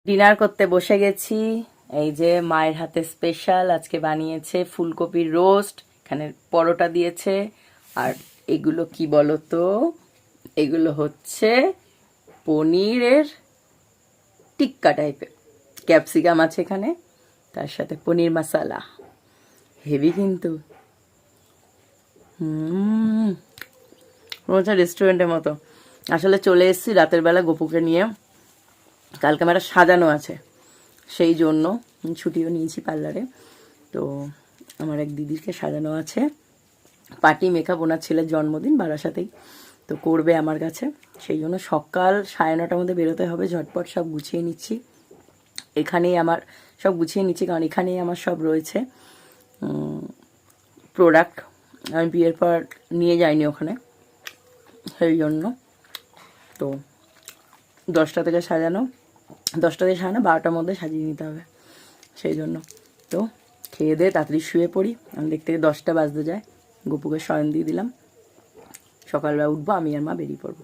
Dinner করতে বসে গেছি। এই যে মায়ের হাতে স্পেশাল আজকে বানিয়েছে ফুলকপির রোস্ট, এখানে পরোটা দিয়েছে। আর এগুলো কি বলো তো, এগুলো হচ্ছে পনিরের টিক্কা টাইপের, ক্যাপসিকাম আছে এখানে, তার সাথে পনির মশলা, হেভি কিন্তু। হুম, হচ্ছে রেস্টুরেন্টের মতো। আসলে চলে এসেছি রাতের বেলা গপুকে নিয়ে, কালকে আমার সাজানো আছে, সেই জন্য ছুটিও নিয়েছি পার্লারে। তো আমার এক দিদিকে সাজানো আছে, পার্টি মেকআপ, ওনার ছেলের জন্মদিন বারাসাতেই, তো করবে আমার কাছে। সেই জন্য সকাল 9:30টার মধ্যে বেরোতে হবে, ঝটপট সব গুছিয়ে নিচ্ছি। এখানেই আমার সব গুছিয়ে নিচ্ছি, কারণ এখানেই আমার সব রয়েছে প্রোডাক্ট। আমি বিয়ের পর নিয়ে যাইনি ওখানে, সেই জন্য। তো 10টা থেকে সাজানো, 12টার মধ্যে সাজিয়ে নিতে হবে, সেই জন্য। তো খেয়ে দিয়ে তাড়াতাড়ি শুয়ে পড়ি, আমি দেখতে 10টা বাজতে যায়। গপুকে শয়ন দিয়ে দিলাম, সকালবেলা উঠবো, আমি আর মা বেরিয়ে পড়বো।